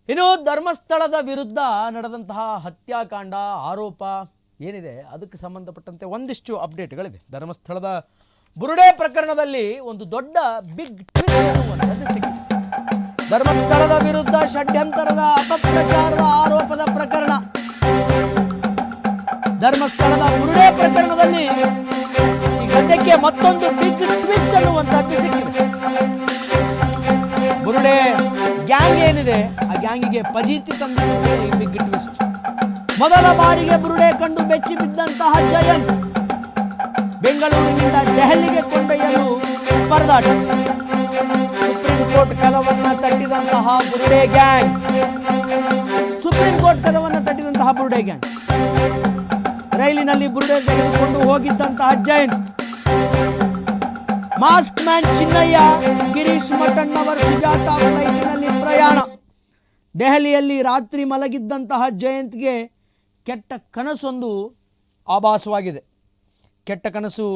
ಇನ್ನು ಧರ್ಮಸ್ಥಳದ ವಿರುದ್ಧ ನಡೆದಂತಹ ಹತ್ಯಾಕಾಂಡ ಆರೋಪ ಏನಿದೆ ಅದಕ್ಕೆ ಸಂಬಂಧಪಟ್ಟಂತೆ ಒಂದಿಷ್ಟು ಅಪ್ಡೇಟ್ಗಳಿವೆ. ಧರ್ಮಸ್ಥಳದ ಬುರುಡೆ ಪ್ರಕರಣದಲ್ಲಿ ಒಂದು ದೊಡ್ಡ ಬಿಗ್ ಟ್ವಿಸ್ಟ್ ಅನ್ನುವಂಥದ್ದು ಸಿಕ್ಕಿದೆ. ಧರ್ಮಸ್ಥಳದ ವಿರುದ್ಧ ಷಡ್ಯಂತರದ ಅಪಪ್ರಚಾರದ ಆರೋಪದ ಪ್ರಕರಣ, ಧರ್ಮಸ್ಥಳದ ಬುರುಡೆ ಪ್ರಕರಣದಲ್ಲಿ ಈಗ ಸದ್ಯಕ್ಕೆ ಮತ್ತೊಂದು ಬಿಗ್ ಟ್ವಿಸ್ಟ್ ಅನ್ನುವಂಥದ್ದು ಸಿಕ್ಕಿದೆ. ಬುರುಡೆ ಗ್ಯಾಂಗ್ ಏನಿದೆ ಆ ಗ್ಯಾಂಗಿಗೆ ಪಜೀತಿ ತಂದಿದೆ ಈ ಬಿಗ್ ಟ್ವಿಸ್ಟ್. ಮೊದಲ ಬಾರಿಗೆ ಬುರುಡೆ ಕಂಡು ಬೆಚ್ಚಿ ಬಿದ್ದಂತಹ ಜಯಂತ್ ಬೆಂಗಳೂರಿನಿಂದ ದೆಹಲಿಗೆ ಕೊಂಡೊಯ್ಯಲು ಪರದಾಟ. ಸುಪ್ರೀಂ ಕೋರ್ಟ್ ಕದವನ್ನ ತಟ್ಟಿದಂತಹ ಬುರುಡೆ ಗ್ಯಾಂಗ್, ಸುಪ್ರೀಂ ಕೋರ್ಟ್ ಕದವನ್ನ ತಟ್ಟಿದಂತಹ ಬುರುಡೆ ಗ್ಯಾಂಗ್ ರೈಲಿನಲ್ಲಿ ಬುರುಡೆ ತೆಗೆದುಕೊಂಡು ಹೋಗಿದ್ದಂತಹ ಜಯಂತ್, ಮಾಸ್ಕ್ ಮ್ಯಾನ್ ಚಿನ್ನಯ್ಯ, ಗಿರೀಶ್ ಮಠಣ್ಣವರ್ ಸುಜಾತ ಫ್ಲೈಟ್ನಲ್ಲಿ ಪ್ರಯಾಣ. ದೆಹಲಿಯಲ್ಲಿ ರಾತ್ರಿ ಮಲಗಿದ್ದಂತಹ ಜಯಂತ್ಗೆ ಕೆಟ್ಟ ಕನಸೊಂದು ಆಭಾಸವಾಗಿದೆ. ಕೆಟ್ಟ ಕನಸು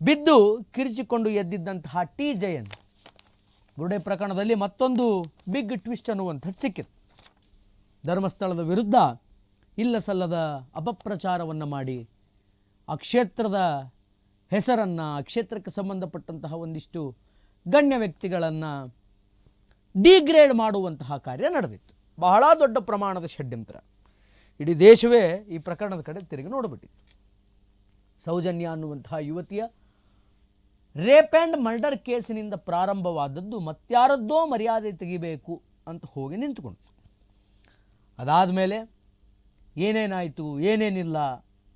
ಬಿದ್ದು ಕಿರಿಚಿಕೊಂಡು ಎದ್ದಿದ್ದಂತಹ ಟಿ ಜಯಂತ್ ಬುರುಡೆ ಪ್ರಕರಣದಲ್ಲಿ ಮತ್ತೊಂದು ಬಿಗ್ ಟ್ವಿಸ್ಟ್ ಅನ್ನುವಂಥದ್ದು ಸಿಕ್ಕಿದೆ. ಧರ್ಮಸ್ಥಳದ ವಿರುದ್ಧ ಇಲ್ಲ ಸಲ್ಲದ ಅಪಪ್ರಚಾರವನ್ನು ಮಾಡಿ ಆ ಕ್ಷೇತ್ರದ ಹೆಸರನ್ನು, ಆ ಕ್ಷೇತ್ರಕ್ಕೆ ಸಂಬಂಧಪಟ್ಟಂತಹ ಒಂದಿಷ್ಟು ಗಣ್ಯ ವ್ಯಕ್ತಿಗಳನ್ನು ಡಿಗ್ರೇಡ್ ಮಾಡುವಂತಹ ಕಾರ್ಯ ನಡೆದಿತ್ತು. ಬಹಳ ದೊಡ್ಡ ಪ್ರಮಾಣದ ಷಡ್ಯಂತ್ರ. ಇಡೀ ದೇಶವೇ ಈ ಪ್ರಕರಣದ ಕಡೆ ತಿರುಗಿ ನೋಡಿಬಿಟ್ಟಿತ್ತು. ಸೌಜನ್ಯ ಅನ್ನುವಂತಹ ಯುವತಿಯ ರೇಪ್ ಆ್ಯಂಡ್ ಮರ್ಡರ್ ಕೇಸಿನಿಂದ ಪ್ರಾರಂಭವಾದದ್ದು ಮತ್ಯಾರದ್ದೋ ಮರ್ಯಾದೆ ತೆಗಿಬೇಕು ಅಂತ ಹೋಗಿ ನಿಂತುಕೊಂಡು, ಅದಾದ ಮೇಲೆ ಏನೇನಾಯಿತು ಏನೇನಿಲ್ಲ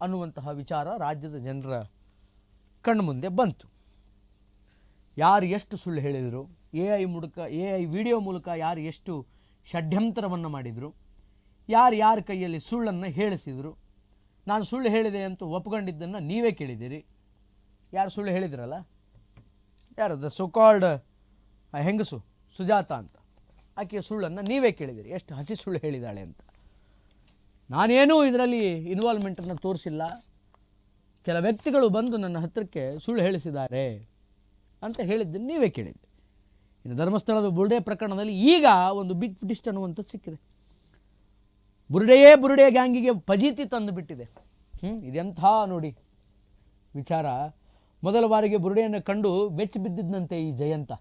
ಅನ್ನುವಂತಹ ವಿಚಾರ ರಾಜ್ಯದ ಜನರ ಕಣ್ಣು ಮುಂದೆ ಬಂತು. ಯಾರು ಎಷ್ಟು ಸುಳ್ಳು ಹೇಳಿದರು, ಎ ಐ ವಿಡಿಯೋ ಮೂಲಕ ಯಾರು ಎಷ್ಟು ಷಡ್ಯಂತರವನ್ನು ಮಾಡಿದರು, ಯಾರ ಕೈಯಲ್ಲಿ ಸುಳ್ಳನ್ನು ಹೇಳಿಸಿದರು. ನಾನು ಸುಳ್ಳು ಹೇಳಿದೆ ಅಂತ ಒಪ್ಕೊಂಡಿದ್ದನ್ನು ನೀವೇ ಕೇಳಿದ್ದೀರಿ. ಯಾರು ಸುಳ್ಳು ಹೇಳಿದ್ರಲ್ಲ, ಯಾರು ದ ಸೋಕಾಲ್ಡ್ ಹೆಂಗಸು ಸುಜಾತ ಅಂತ, ಆಕೆಯ ಸುಳ್ಳನ್ನು ನೀವೇ ಕೇಳಿದಿರಿ, ಎಷ್ಟು ಹಸಿ ಸುಳ್ಳು ಹೇಳಿದಾಳೆ ಅಂತ. ನಾನೇನೂ ಇದರಲ್ಲಿ ಇನ್ವಾಲ್ವ್ಮೆಂಟನ್ನು ತೋರಿಸಿಲ್ಲ, ಕೆಲ ವ್ಯಕ್ತಿಗಳು ಬಂದು ನನ್ನ ಹತ್ತಿರಕ್ಕೆ ಸುಳ್ಳು ಹೇಳಿಸಿದ್ದಾರೆ ಅಂತ ಹೇಳಿದ್ದನ್ನು ನೀವೇ ಕೇಳಿದ್ದೆ. ಇನ್ನು ಧರ್ಮಸ್ಥಳದ ಬುರುಡೆ ಪ್ರಕರಣದಲ್ಲಿ ಈಗ ಒಂದು ಬಿಗ್ ಟ್ವಿಸ್ಟ್ ಅನ್ನುವಂಥದ್ದು ಸಿಕ್ಕಿದೆ. ಬುರುಡೆ ಗ್ಯಾಂಗಿಗೆ ಫಜೀತಿ ತಂದು ಬಿಟ್ಟಿದೆ. ಇದೆಂಥ ನೋಡಿ ವಿಚಾರ. ಮೊದಲ ಬಾರಿಗೆ ಬುರುಡೆಯನ್ನು ಕಂಡು ಬೆಚ್ಚಿ ಬಿದ್ದಿದ್ದಂತೆ ಈ ಜಯಂತ,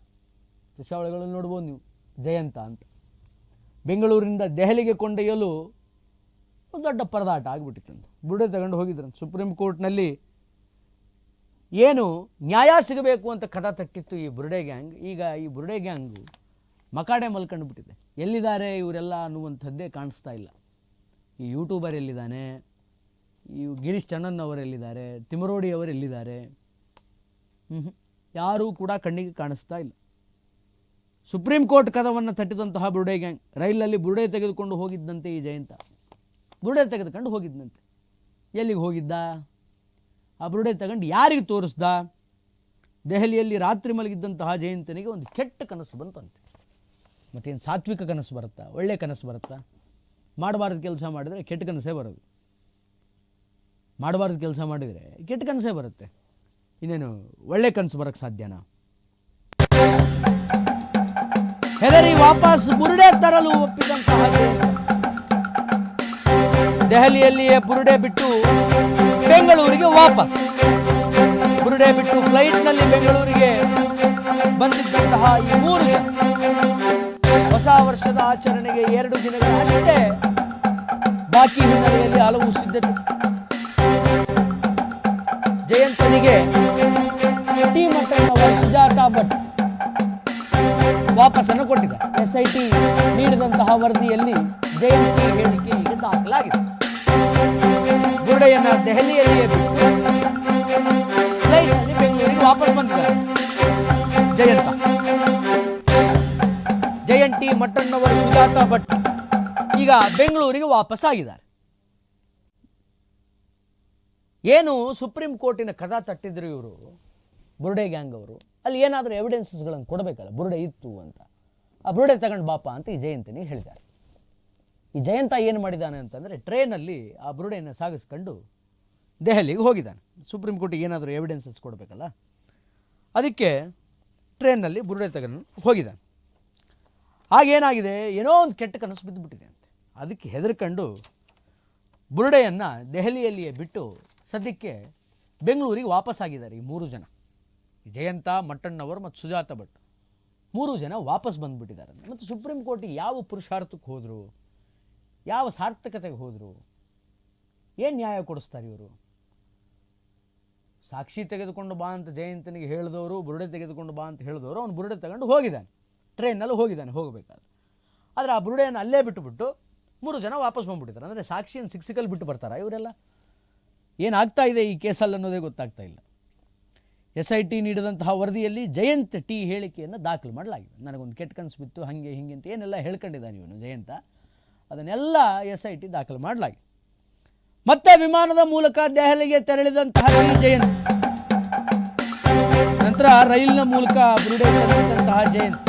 ದೃಶ್ಯಾವಳಿಗಳನ್ನು ನೋಡ್ಬೋದು ನೀವು, ಜಯಂತ ಅಂತ ಬೆಂಗಳೂರಿನಿಂದ ದೆಹಲಿಗೆ ಕೊಂಡೊಯ್ಯಲು ಒಂದು ದೊಡ್ಡ ಪರದಾಟ ಆಗಿಬಿಟ್ಟಿತ್ತಂತ. ಬುರುಡೆ ತಗೊಂಡು ಹೋಗಿದ್ರಂತ. ಸುಪ್ರೀಂ ಕೋರ್ಟ್ನಲ್ಲಿ ಏನು ನ್ಯಾಯ ಸಿಗಬೇಕು ಅಂತ ಕದ ತಟ್ಟಿತ್ತು ಈ ಬುರುಡೆ ಗ್ಯಾಂಗ್. ಈಗ ಈ ಬುರುಡೆ ಗ್ಯಾಂಗು ಮಕಾಡೆ ಮಲ್ಕೊಂಡು ಬಿಟ್ಟಿದೆ. ಎಲ್ಲಿದ್ದಾರೆ ಇವರೆಲ್ಲ ಅನ್ನುವಂಥದ್ದೇ ಕಾಣಿಸ್ತಾ ಇಲ್ಲ. ಈ ಯೂಟ್ಯೂಬರ್ ಎಲ್ಲಿದ್ದಾನೆ, ಈ ಗಿರೀಶ್ ಚಣ್ಣನ್ ಅವರೆಲ್ಲಿದ್ದಾರೆ, ತಿಮರೋಡಿ ಅವರು ಎಲ್ಲಿದ್ದಾರೆ, ಯಾರೂ ಕೂಡ ಕಣ್ಣಿಗೆ ಕಾಣಿಸ್ತಾ ಇಲ್ಲ. ಸುಪ್ರೀಂ ಕೋರ್ಟ್ ಕದವನ್ನು ತಟ್ಟಿದಂತಹ ಬುರುಡೆ ಗ್ಯಾಂಗ್ ರೈಲಲ್ಲಿ ಬುರುಡೆ ತೆಗೆದುಕೊಂಡು ಹೋಗಿದ್ದಂತೆ ಈ ಜಯಂತ, ಬುರುಡೆ ತೆಗೆದುಕೊಂಡು ಹೋಗಿದ್ದಂತೆ. ಎಲ್ಲಿಗೆ ಹೋಗಿದ್ದ, ಆ ಬುರುಡೆ ತಗೊಂಡು ಯಾರಿಗೆ ತೋರಿಸ್ದ? ದೆಹಲಿಯಲ್ಲಿ ರಾತ್ರಿ ಮಲಗಿದ್ದಂತಹ ಜಯಂತನಿಗೆ ಒಂದು ಕೆಟ್ಟ ಕನಸು ಬಂತಂತೆ. ಮತ್ತೇನು ಸಾತ್ವಿಕ ಕನಸು ಬರುತ್ತಾ, ಒಳ್ಳೆ ಕನಸು ಬರುತ್ತಾ? ಮಾಡಬಾರ್ದು ಕೆಲಸ ಮಾಡಿದರೆ ಕೆಟ್ಟ ಕನಸೇ ಬರೋದು. ಮಾಡಬಾರ್ದು ಕೆಲಸ ಮಾಡಿದರೆ ಕೆಟ್ಟ ಕನಸೇ ಬರುತ್ತೆ. ಇನ್ನೇನು ಒಳ್ಳೆ ಕನಸು ಬರೋಕ್ಕೆ ಸಾಧ್ಯನಾ? ಹೆದರಿ ವಾಪಸ್ ಬುರುಡೆ ತರಲು ಒಪ್ಪಿದಂತಹ ದೆಹಲಿಯಲ್ಲಿಯೇ ಬುರುಡೆ ಬಿಟ್ಟು ಬೆಂಗಳೂರಿಗೆ ವಾಪಸ್. ಬುರುಡೆ ಬಿಟ್ಟು ಫ್ಲೈಟ್ನಲ್ಲಿ ಬೆಂಗಳೂರಿಗೆ ಬಂದಿದ್ದಂತಹ ಈ 3 ಜನ ಹೊಸ ವರ್ಷದ ಆಚರಣೆಗೆ 2 ದಿನಗಳ ಅಷ್ಟೇ ಬಾಕಿ ಹಿನ್ನೆಲೆಯಲ್ಲಿ ಹಲವು ಸಿದ್ಧತೆ. ಜಯಂತನಿಗೆ ಟಿ ಮಠಣ್ಣವರ್ ಸುಜಾತ ಭಟ್ ವಾಪಸ್ಸನ್ನು ಕೊಟ್ಟಿದ್ದಾರೆ. SIT ನೀಡಿದಂತಹ ವರದಿಯಲ್ಲಿ ಜಯಂತಿ ಹೇಳಿಕೆ ಈಗ ದಾಖಲಾಗಿದೆ. ಬುರುಡೆಯನ್ನ ದೆಹಲಿಯಲ್ಲಿಯೇ ಬಿಟ್ಟು ಫ್ಲೈಟ್ನಲ್ಲಿ ಬೆಂಗಳೂರಿಗೆ ವಾಪಸ್ ಬಂದಿದ್ದಾರೆ ಜಯಂತಿ ಮಠಣ್ಣವರ್ ಸುಜಾತ ಭಟ್ ಈಗ ಬೆಂಗಳೂರಿಗೆ ವಾಪಸ್ ಆಗಿದ್ದಾರೆ. ಏನು ಸುಪ್ರೀಂ ಕೋರ್ಟಿನ ಕದ ತಟ್ಟಿದ್ರು ಇವರು ಬುರುಡೆ ಗ್ಯಾಂಗ್ ಅವರು, ಅಲ್ಲಿ ಏನಾದರೂ ಎವಿಡೆನ್ಸಸ್ಗಳನ್ನು ಕೊಡಬೇಕಲ್ಲ, ಬುರುಡೆ ಇತ್ತು ಅಂತ. ಆ ಬುರುಡೆ ತಗೊಂಡು ಬಾಪ ಅಂತ ಈ ಜಯಂತನಿಗೆ ಹೇಳಿದ್ದಾರೆ. ಈ ಜಯಂತ ಏನು ಮಾಡಿದ್ದಾನೆ ಅಂತಂದರೆ ಟ್ರೈನಲ್ಲಿ ಆ ಬುರುಡೆಯನ್ನು ಸಾಗಿಸ್ಕೊಂಡು ದೆಹಲಿಗೆ ಹೋಗಿದ್ದಾನೆ. ಸುಪ್ರೀಂ ಕೋರ್ಟಿಗೆ ಏನಾದರೂ ಎವಿಡೆನ್ಸಸ್ ಕೊಡಬೇಕಲ್ಲ, ಅದಕ್ಕೆ ಟ್ರೈನ್ನಲ್ಲಿ ಬುರುಡೆ ತಗೊಂಡು ಹೋಗಿದ್ದಾನೆ. ಆಗೇನಾಗಿದೆ, ಏನೋ ಒಂದು ಕೆಟ್ಟ ಕನಸು ಬಿದ್ದುಬಿಟ್ಟಿದೆ ಅಂತೆ. ಅದಕ್ಕೆ ಹೆದರ್ಕೊಂಡು ಬುರುಡೆಯನ್ನು ದೆಹಲಿಯಲ್ಲಿಯೇ ಬಿಟ್ಟು ಸದ್ಯಕ್ಕೆ ಬೆಂಗಳೂರಿಗೆ ವಾಪಸ್ಸಾಗಿದ್ದಾರೆ ಈ 3 ಜನ. ಜಯಂತ, ಮಟ್ಟಣ್ಣವರ್ ಮತ್ತು ಸುಜಾತ ಭಟ್ 3 ಜನ ವಾಪಸ್ ಬಂದುಬಿಟ್ಟಿದ್ದಾರೆ. ಮತ್ತು ಸುಪ್ರೀಂ ಕೋರ್ಟಿಗೆ ಯಾವ ಪುರುಷಾರ್ಥಕ್ಕೆ ಹೋದರು, ಯಾವ ಸಾರ್ಥಕತೆಗೆ ಹೋದರು, ಏನು ನ್ಯಾಯ ಕೊಡಿಸ್ತಾರೆ ಇವರು? ಸಾಕ್ಷಿ ತೆಗೆದುಕೊಂಡು ಬಾ ಅಂತ ಜಯಂತನಿಗೆ ಹೇಳಿದವರು, ಬುರುಡೆ ತೆಗೆದುಕೊಂಡು ಬಾ ಅಂತ ಹೇಳಿದವರು, ಅವನು ಬುರುಡೆ ತಗೊಂಡು ಹೋಗಿದ್ದಾನೆ, ಟ್ರೈನಲ್ಲಿ ಹೋಗಿದ್ದಾನೆ ಹೋಗಬೇಕಾದ್ರೆ. ಆದರೆ ಆ ಬುರುಡೆಯನ್ನು ಅಲ್ಲೇ ಬಿಟ್ಟುಬಿಟ್ಟು 3 ಜನ ವಾಪಸ್ ಬಂದುಬಿಟ್ಟಿದ್ದಾರೆ. ಅಂದರೆ ಸಾಕ್ಷಿಯನ್ನು ಸಿಕ್ಸಿಕಲ್ಲಿ ಬಿಟ್ಟು ಬರ್ತಾರಾ ಇವರೆಲ್ಲ? ಏನಾಗ್ತಾ ಇದೆ ಈ ಕೇಸಲ್ಲಿ ಅನ್ನೋದೇ ಗೊತ್ತಾಗ್ತಾ ಇಲ್ಲ. SIT ನೀಡಿದಂತಹ ವರದಿಯಲ್ಲಿ ಜಯಂತ್ ಟಿ ಹೇಳಿಕೆಯನ್ನು ದಾಖಲು ಮಾಡಲಾಗಿದೆ. ನನಗೊಂದು ಕೆಟ್ಟ ಕನಸು ಬಿತ್ತು, ಹಾಗೆ ಹಿಂಗೆ ಅಂತ ಏನೆಲ್ಲ ಹೇಳ್ಕೊಂಡಿದ್ದಾನೆ ಇವನು ಜಯಂತ, ಅದನ್ನೆಲ್ಲ SIT ದಾಖಲು ಮಾಡಲಾಗಿದೆ. ಮತ್ತೆ ವಿಮಾನದ ಮೂಲಕ ದೆಹಲಿಗೆ ತೆರಳಿದಂತಹ ಟಿ ಜಯಂತ್, ನಂತರ ರೈಲಿನ ಮೂಲಕ ಬುರುಡೆ ತಂದಿದ್ದಂತಹ ಜಯಂತ್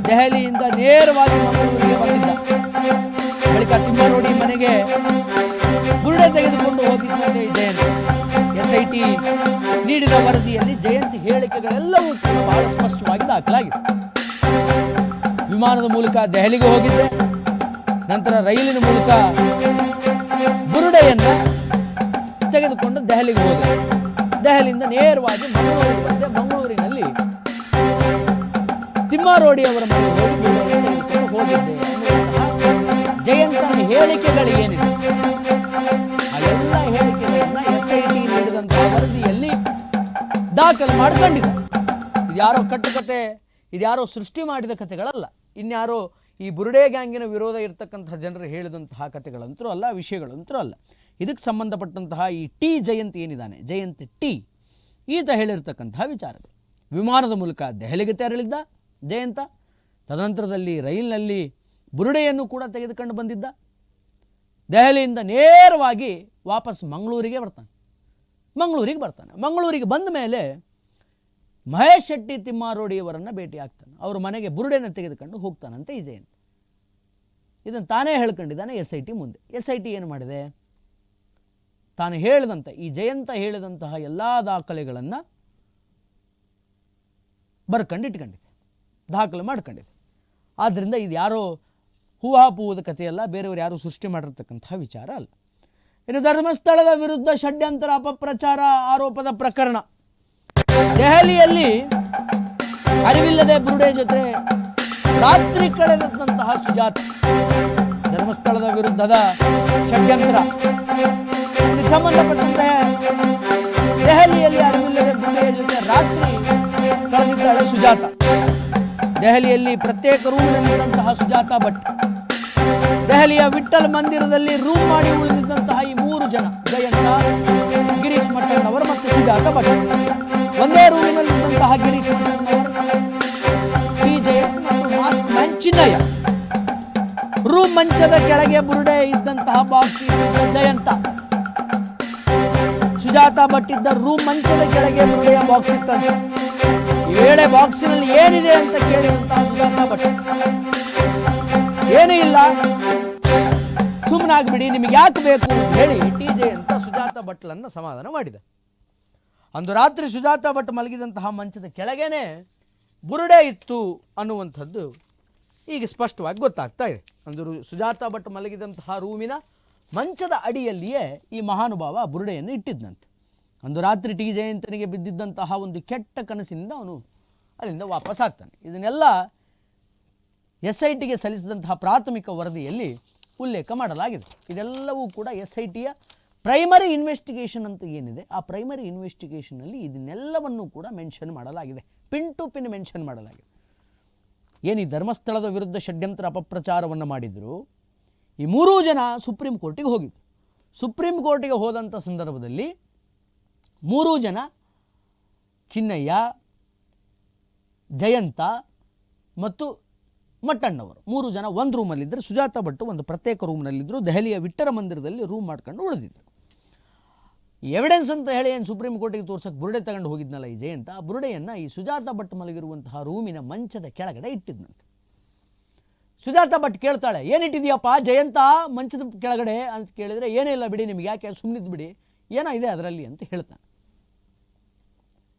ದೆಹಲಿಯಿಂದ ನೇರವಾಗಿ ಮಂಗಳೂರಿಗೆ ಬಂದಿದ್ದ. ಬಳಿಕ ತಿಮ್ಮಾರೋಡಿ ಮನೆಗೆ ಬುರುಡೆ ತೆಗೆದುಕೊಂಡು ಹೋಗಿದ್ದಂತೆ ಜಯಂತ್. SIT ನೀಡಿದ ವರದಿಯಲ್ಲಿ ಜಯಂತ್ ಹೇಳಿಕೆಗಳೆಲ್ಲವೂ ಕೂಡ ಬಹಳ ಸ್ಪಷ್ಟವಾಗಿ ದಾಖಲಾಗಿದೆ. ವಿಮಾನದ ಮೂಲಕ ದೆಹಲಿಗೆ ಹೋಗಿದ್ದೆ, ನಂತರ ರೈಲಿನ ಮೂಲಕ ಬುರುಡೆಯನ್ನು ತೆಗೆದುಕೊಂಡು ದೆಹಲಿಗೆ ಹೋದೆ, ದೆಹಲಿಯಿಂದ ನೇರವಾಗಿ ಮಂಗಳೂರಿಗೆ ಬಂದೆ, ಮಂಗಳೂರಿನಲ್ಲಿ ತಿಮ್ಮಾರೋಡಿ ಅವರ ಮನೆಗೆ ಹೋಗಿ ಬುರುಡೆಯನ್ನು ತೆಗೆದುಕೊಂಡು ಹೋಗಿದ್ದೆ ಅನ್ನುವಂತಹ ಜಯಂತನ ಹೇಳಿಕೆಗಳು ಏನಿದೆ ಆ ಎಲ್ಲ ಹೇಳಿಕೆಗಳನ್ನು SIT ನೀಡಿದಂತಹ ವರದಿಯಲ್ಲಿ ದಾಖಲು ಮಾಡ್ಕೊಂಡಿದೆ. ಇದ್ಯಾರೋ ಕಟ್ಟುಕತೆ, ಇದ್ಯಾರೋ ಸೃಷ್ಟಿ ಮಾಡಿದ ಕಥೆಗಳಲ್ಲ, ಇನ್ಯಾರೋ ಈ ಬುರುಡೆ ಗ್ಯಾಂಗಿನ ವಿರೋಧ ಇರತಕ್ಕಂತಹ ಜನರು ಹೇಳಿದಂತಹ ಕಥೆಗಳಂತೂ ಅಲ್ಲ, ವಿಷಯಗಳಂತೂ ಅಲ್ಲ. ಇದಕ್ಕೆ ಸಂಬಂಧಪಟ್ಟಂತಹ ಈ ಟಿ ಜಯಂತ್ ಏನಿದ್ದಾನೆ, ಜಯಂತ್ ಟಿ, ಈತ ಹೇಳಿರ್ತಕ್ಕಂತಹ ವಿಚಾರಗಳು. ವಿಮಾನದ ಮೂಲಕ ದೆಹಲಿಗೆ ತೆರಳಿದ್ದ ಜಯಂತ, ತದನಂತರದಲ್ಲಿ ರೈಲಿನಲ್ಲಿ ಬುರುಡೆಯನ್ನು ಕೂಡ ತೆಗೆದುಕೊಂಡು ಬಂದಿದ್ದ, ದೆಹಲಿಯಿಂದ ನೇರವಾಗಿ ವಾಪಸ್ ಮಂಗಳೂರಿಗೆ ಬರ್ತಾನೆ. ಮಂಗಳೂರಿಗೆ ಬಂದ ಮೇಲೆ ಮಹೇಶ್ ಶೆಟ್ಟಿ ತಿಮ್ಮಾರೋಡಿಯವರನ್ನು ಭೇಟಿ ಆಗ್ತಾನೆ. ಅವ್ರ ಮನೆಗೆ ಬುರುಡೆಯನ್ನು ತೆಗೆದುಕೊಂಡು ಹೋಗ್ತಾನಂತೆ ಈ ಜಯಂತ್. ಇದನ್ನು ತಾನೇ ಹೇಳ್ಕೊಂಡಿದ್ದಾನೆ SIT ಮುಂದೆ. SIT ಏನು ಮಾಡಿದೆ, ತಾನು ಹೇಳಿದಂಥ ಈ ಜಯಂತ ಹೇಳಿದಂತಹ ಎಲ್ಲ ದಾಖಲೆಗಳನ್ನು ಬರ್ಕೊಂಡಿಟ್ಕೊಂಡಿದೆ, ದಾಖಲೆ ಮಾಡ್ಕೊಂಡಿದೆ. ಆದ್ದರಿಂದ ಇದು ಯಾರೋ ಹೂವಾಪೂವದ ಕಥೆಯಲ್ಲ, ಬೇರೆಯವರು ಯಾರು ಸೃಷ್ಟಿ ಮಾಡಿರ್ತಕ್ಕಂತಹ ವಿಚಾರ ಅಲ್ಲ. ಇನ್ನು ಧರ್ಮಸ್ಥಳದ ವಿರುದ್ಧ ಷಡ್ಯಂತರ ಅಪಪ್ರಚಾರ ಆರೋಪದ ಪ್ರಕರಣ. ದೆಹಲಿಯಲ್ಲಿ ಅರಿವಿಲ್ಲದೆ ಬುರುಡೆ ಜೊತೆ ರಾತ್ರಿ ಕಳೆದಂತಹ ಸುಜಾತ, ಧರ್ಮಸ್ಥಳದ ವಿರುದ್ಧದ ಷಡ್ಯಂತ್ರ. ಇದಕ್ಕೆ ಸಂಬಂಧಪಟ್ಟಂತೆ ದೆಹಲಿಯಲ್ಲಿ ಅರಿವಿಲ್ಲದೆ ಬುರುಡೆಯ ಜೊತೆ ರಾತ್ರಿ ಕಳೆದಿದ್ದಾಳೆ ಸುಜಾತ. ದೆಹಲಿಯಲ್ಲಿ ಪ್ರತ್ಯೇಕ ರೂಮಿನಲ್ಲಿದ್ದಂತಹ ಸುಜಾತ ಭಟ್, ದೆಹಲಿಯ ವಿಠ್ಠಲ್ ಮಂದಿರದಲ್ಲಿ ರೂಮ್ ಮಾಡಿ ಉಳಿದಿದ್ದಂತಹ ಈ 3 ಜನ, ಜಯಂತ, ಗಿರೀಶ್ ಮಟ್ಟಣ್ಣವರ್ ಮತ್ತು ಸುಜಾತ ಭಟ್, ಒಂದೇ ರೂಮಿನಲ್ಲಿದ್ದಂತಹ ಗಿರೀಶ್ ಮಟ್ಟಣ್ಣವರ್, ಟಿ ಜಯಂತ್ ಮತ್ತು ಮಾಸ್ಕ್ ಮ್ಯಾನ್ ಚಿನ್ನಯ್ಯ, ರೂಮ್ ಮಂಚದ ಕೆಳಗೆ ಬುರುಡೆ ಇದ್ದಂತಹ ಬಾಕ್ಸ್ ಇದ್ದ ಜಯಂತ, ಸುಜಾತ ಭಟ್ ಇದ್ದ ರೂಮ್ ಮಂಚದ ಕೆಳಗೆ ಬುರುಡೆಯ ಬಾಕ್ಸ್ ಇತ್ತಂತೆ. ಈ ವೇಳೆ ಬಾಕ್ಸಿನಲ್ಲಿ ಏನಿದೆ ಅಂತ ಕೇಳಿದಂತಹ ಸುಜಾತ ಭಟ್, ಏನೂ ಇಲ್ಲ, ಸುಮ್ಮನಾಗ್ಬಿಡಿ, ನಿಮಗೆ ಯಾಕೆ ಬೇಕು ಅಂತ ಹೇಳಿ ಟಿ ಜಯಂತ ಸುಜಾತ ಭಟ್ಲನ್ನು ಸಮಾಧಾನ ಮಾಡಿದ. ಅಂದು ರಾತ್ರಿ ಸುಜಾತ ಭಟ್ ಮಲಗಿದಂತಹ ಮಂಚದ ಕೆಳಗೇನೆ ಬುರುಡೆ ಇತ್ತು ಅನ್ನುವಂಥದ್ದು ಈಗ ಸ್ಪಷ್ಟವಾಗಿ ಗೊತ್ತಾಗ್ತಾ ಇದೆ. ಅಂದು ಸುಜಾತ ಭಟ್ ಮಲಗಿದಂತಹ ರೂಮಿನ ಮಂಚದ ಅಡಿಯಲ್ಲಿಯೇ ಈ ಮಹಾನುಭಾವ ಬುರುಡೆಯನ್ನು ಇಟ್ಟಿದ್ದಂತೆ. ಅಂದು ರಾತ್ರಿ ಟಿ ಜಯಂತನಿಗೆ ಬಿದ್ದಿದ್ದಂತಹ ಒಂದು ಕೆಟ್ಟ ಕನಸಿನಿಂದ ಅವನು ಅಲ್ಲಿಂದ ವಾಪಸ್ ಆಗ್ತಾನೆ. ಇದನ್ನೆಲ್ಲ SITಗೆ ಸಲ್ಲಿಸಿದಂತಹ ಪ್ರಾಥಮಿಕ ವರದಿಯಲ್ಲಿ ಉಲ್ಲೇಖ ಮಾಡಲಾಗಿದೆ. ಇದೆಲ್ಲವೂ ಕೂಡ SITಯ ಪ್ರೈಮರಿ ಇನ್ವೆಸ್ಟಿಗೇಷನ್ ಅಂತ ಏನಿದೆ, ಆ ಪ್ರೈಮರಿ ಇನ್ವೆಸ್ಟಿಗೇಷನಲ್ಲಿ ಇದನ್ನೆಲ್ಲವನ್ನು ಕೂಡ ಮೆನ್ಷನ್ ಮಾಡಲಾಗಿದೆ, ಪಿನ್ ಟು ಪಿನ್ ಮೆನ್ಷನ್ ಮಾಡಲಾಗಿದೆ. ಏನು ಈ ಧರ್ಮಸ್ಥಳದ ವಿರುದ್ಧ ಷಡ್ಯಂತ್ರ ಅಪಪ್ರಚಾರವನ್ನು ಮಾಡಿದರು, ಈ 3 ಜನ ಸುಪ್ರೀಂ ಕೋರ್ಟಿಗೆ ಹೋಗಿದ್ರು. ಸುಪ್ರೀಂ ಕೋರ್ಟಿಗೆ ಹೋದಂಥ ಸಂದರ್ಭದಲ್ಲಿ 3 ಜನ, ಚಿನ್ನಯ್ಯ, ಜಯಂತ ಮತ್ತು ಮಟ್ಟಣ್ಣವರು 3 ಜನ ಒಂದು ರೂಮಲ್ಲಿದ್ದರು. ಸುಜಾತ ಭಟ್ ಒಂದು ಪ್ರತ್ಯೇಕ ರೂಮ್ನಲ್ಲಿದ್ದರು. ದೆಹಲಿಯ ವಿಠ್ಠಲ ಮಂದಿರದಲ್ಲಿ ರೂಮ್ ಮಾಡ್ಕೊಂಡು ಉಳಿದಿದ್ರು. ಎವಿಡೆನ್ಸ್ ಅಂತ ಹೇಳಿ ಏನು ಸುಪ್ರೀಂ ಕೋರ್ಟಿಗೆ ತೋರ್ಸಕ್ಕೆ ಬುರುಡೆ ತಗೊಂಡು ಹೋಗಿದ್ನಲ್ಲ ಈ ಜಯಂತ, ಆ ಬುರುಡೆಯನ್ನು ಈ ಸುಜಾತ ಭಟ್ ಮಲಗಿರುವಂತಹ ರೂಮಿನ ಮಂಚದ ಕೆಳಗಡೆ ಇಟ್ಟಿದ್ನಂತೆ. ಸುಜಾತ ಭಟ್ ಕೇಳ್ತಾಳೆ, ಏನಿಟ್ಟಿದೆಯಪ್ಪ ಜಯಂತ ಮಂಚದ ಕೆಳಗಡೆ ಅಂತ ಕೇಳಿದರೆ, ಏನೇ ಇಲ್ಲ ಬಿಡಿ, ನಿಮ್ಗೆ ಯಾಕೆ, ಸುಮ್ಮನಿದ್ದು ಬಿಡಿ, ಏನೋ ಇದೆ ಅದರಲ್ಲಿ ಅಂತ ಹೇಳ್ತಾನೆ.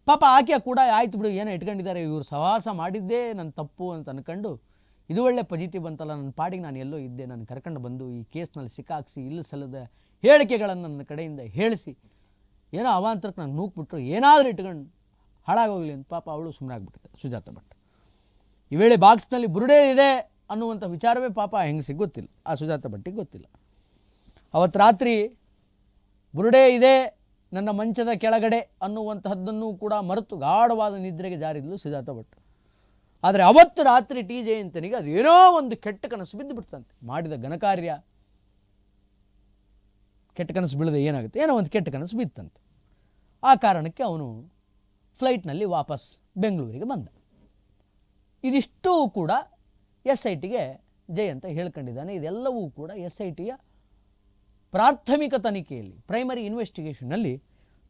ಪಾಪ ಆಕೆ ಕೂಡ ಆಯ್ತು ಬಿಡು ಏನೋ ಇಟ್ಕೊಂಡಿದ್ದಾರೆ, ಇವರು ಸಹವಾಸ ಮಾಡಿದ್ದೇ ನನ್ನ ತಪ್ಪು ಅಂತ ಅನ್ಕೊಂಡು ಇದು ಒಳ್ಳೆ ಪಜಿತಿ ಬಂತಲ್ಲ, ನನ್ನ ಪಾಡಿಗೆ ನಾನು ಎಲ್ಲೋ ಇದ್ದೆ, ನಾನು ಕರ್ಕೊಂಡು ಬಂದು ಈ ಕೇಸ್ನಲ್ಲಿ ಸಿಕ್ಕಾಕ್ಸಿ ಇಲ್ಲ ಸಲ್ಲದ ಹೇಳಿಕೆಗಳನ್ನು ನನ್ನ ಕಡೆಯಿಂದ ಹೇಳಿಸಿ ಏನೋ ಅವಾಂತರಕ್ಕೆ ನಾನು ನೂಕ್ಬಿಟ್ರು, ಏನಾದರೂ ಇಟ್ಕೊಂಡು ಹಾಳಾಗೋಗಲಿ ಅಂತ ಪಾಪ ಅವಳು ಸುಮ್ಮನಾಗ್ಬಿಟ್ಟಿದೆ ಸುಜಾತ ಭಟ್. ಈ ವೇಳೆ ಬಾಕ್ಸ್ನಲ್ಲಿ ಬುರುಡೆ ಇದೆ ಅನ್ನುವಂಥ ವಿಚಾರವೇ ಪಾಪ ಹೆಂಗಸಿಗೆ ಗೊತ್ತಿಲ್ಲ, ಆ ಸುಜಾತ ಭಟ್ಟಿಗೆ ಗೊತ್ತಿಲ್ಲ. ಅವತ್ತು ರಾತ್ರಿ ಬುರುಡೆ ಇದೆ ನನ್ನ ಮಂಚದ ಕೆಳಗಡೆ ಅನ್ನುವಂತಹದ್ದನ್ನು ಕೂಡ ಮರೆತು ಗಾಢವಾದ ನಿದ್ರೆಗೆ ಜಾರಿದ್ಲು ಸುಜಾತ ಭಟ್. ಆದರೆ ಅವತ್ತು ರಾತ್ರಿ ಟಿ ಜಯಂತನಿಗೆ ಅದೇನೋ ಒಂದು ಕೆಟ್ಟ ಕನಸು ಬಿದ್ದು ಬಿಡ್ತಂತೆ. ಮಾಡಿದ ಘನಕಾರ್ಯ ಕೆಟ್ಟ ಕನಸು ಬೀಳದೆ ಏನಾಗುತ್ತೆ, ಏನೋ ಒಂದು ಕೆಟ್ಟ ಕನಸು ಬಿತ್ತಂತೆ. ಆ ಕಾರಣಕ್ಕೆ ಅವನು ಫ್ಲೈಟ್ನಲ್ಲಿ ವಾಪಸ್ ಬೆಂಗಳೂರಿಗೆ ಬಂದ. ಇದಿಷ್ಟೂ ಕೂಡ SITಗೆ ಜಯಂತ ಹೇಳ್ಕೊಂಡಿದ್ದಾನೆ. ಇದೆಲ್ಲವೂ ಕೂಡ SITಯ ಪ್ರಾಥಮಿಕ ತನಿಖೆಯಲ್ಲಿ ಪ್ರೈಮರಿ ಇನ್ವೆಸ್ಟಿಗೇಷನ್ನಲ್ಲಿ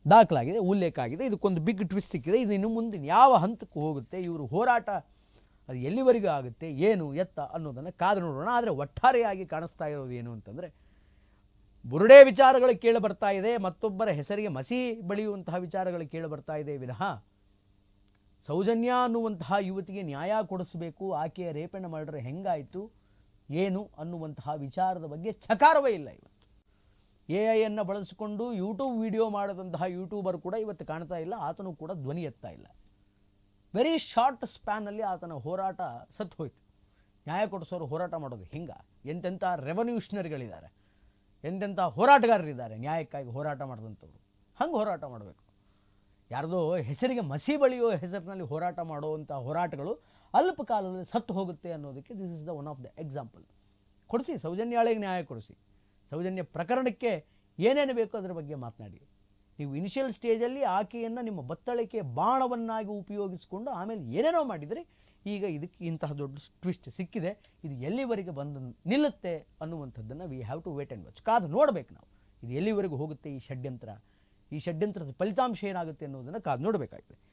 ದಾಖಲಾಗಿದೆ, ಉಲ್ಲೇಖ ಆಗಿದೆ. ಇದಕ್ಕೊಂದು ಬಿಗ್ ಟ್ವಿಸ್ಟ್ ಸಿಕ್ಕಿದೆ. ಇದು ಇನ್ನು ಮುಂದಿನ ಯಾವ ಹಂತಕ್ಕೆ ಹೋಗುತ್ತೆ, ಇವರು ಹೋರಾಟ ಅದು ಎಲ್ಲಿವರೆಗೂ ಆಗುತ್ತೆ, ಏನು ಎತ್ತ ಅನ್ನೋದನ್ನು ಕಾದು ನೋಡೋಣ. ಆದರೆ ಒಟ್ಟಾರೆಯಾಗಿ ಕಾಣಿಸ್ತಾ ಇರೋದು ಏನು ಅಂತಂದರೆ, ಬುರುಡೆ ವಿಚಾರಗಳು ಕೇಳಿ ಬರ್ತಾ ಇದೆ, ಮತ್ತೊಬ್ಬರ ಹೆಸರಿಗೆ ಮಸಿ ಬಳಿಯುವಂತಹ ವಿಚಾರಗಳು ಕೇಳಿ ಬರ್ತಾ ಇದೆ ವಿನಃ ಸೌಜನ್ಯ ಅನ್ನುವಂತಹ ಯುವತಿಗೆ ನ್ಯಾಯ ಕೊಡಿಸಬೇಕು, ಆಕೆಯ ರೇಪ್ ಆ್ಯಂಡ್ ಮರ್ಡರ್ ಹೆಂಗಾಯಿತು ಏನು ಅನ್ನುವಂತಹ ವಿಚಾರದ ಬಗ್ಗೆ ಚಕಾರವೇ ಇಲ್ಲ. ಇವತ್ತು AI ಬಳಸಿಕೊಂಡು ಯೂಟ್ಯೂಬ್ ವಿಡಿಯೋ ಮಾಡಿದಂತಹ ಯೂಟ್ಯೂಬರ್ ಕೂಡ ಇವತ್ತು ಕಾಣ್ತಾ ಇಲ್ಲ, ಆತನು ಕೂಡ ಧ್ವನಿ ಎತ್ತಾ ಇಲ್ಲ. ವೆರಿ ಶಾರ್ಟ್ ಸ್ಪ್ಯಾನಲ್ಲಿ ಆತನ ಹೋರಾಟ ಸತ್ತು ಹೋಯ್ತು. ನ್ಯಾಯ ಕೊಡಿಸೋರು ಹೋರಾಟ ಮಾಡೋದು ಹಿಂಗೆ, ಎಂತೆಂಥ ರೆವಲ್ಯೂಷನರಿಗಳಿದ್ದಾರೆ, ಎಂತೆಂಥ ಹೋರಾಟಗಾರರಿದ್ದಾರೆ ನ್ಯಾಯಕ್ಕಾಗಿ ಹೋರಾಟ ಮಾಡಿದಂಥವ್ರು. ಹಂಗೆ ಹೋರಾಟ ಮಾಡಬೇಕು. ಯಾರ್ದೋ ಹೆಸರಿಗೆ ಮಸಿ ಬಳಿಯೋ ಹೆಸರಿನಲ್ಲಿ ಹೋರಾಟ ಮಾಡುವಂಥ ಹೋರಾಟಗಳು ಅಲ್ಪ ಕಾಲದಲ್ಲಿ ಸತ್ತು ಹೋಗುತ್ತೆ ಅನ್ನೋದಕ್ಕೆ this is the one of the example. ಕೊಡಿಸಿ, ಸೌಜನ್ಯಾಳಿಗೆ ನ್ಯಾಯ ಕೊಡಿಸಿ, ಸೌಜನ್ಯ ಪ್ರಕರಣಕ್ಕೆ ಏನೇನು ಬೇಕೋ ಅದರ ಬಗ್ಗೆ ಮಾತನಾಡಿ. ನೀವು ಇನಿಷಿಯಲ್ ಸ್ಟೇಜಲ್ಲಿ ಆಕೆಯನ್ನು ನಿಮ್ಮ ಬತ್ತಳಿಕೆ ಬಾಣವನ್ನಾಗಿ ಉಪಯೋಗಿಸಿಕೊಂಡು ಆಮೇಲೆ ಏನೇನೋ ಮಾಡಿದರೆ ಈಗ ಇದಕ್ಕೆ ಇಂತಹ ದೊಡ್ಡ ಟ್ವಿಸ್ಟ್ ಸಿಕ್ಕಿದೆ. ಇದು ಎಲ್ಲಿವರೆಗೆ ಬಂದು ನಿಲ್ಲುತ್ತೆ ಅನ್ನುವಂಥದ್ದನ್ನು we have to wait and watch. ಕಾದು ನೋಡಬೇಕು ನಾವು, ಇದು ಎಲ್ಲಿವರೆಗೂ ಹೋಗುತ್ತೆ ಈ ಷಡ್ಯಂತ್ರದ ಫಲಿತಾಂಶ ಏನಾಗುತ್ತೆ ಅನ್ನೋದನ್ನು ಕಾದು ನೋಡಬೇಕಾಗಿದೆ.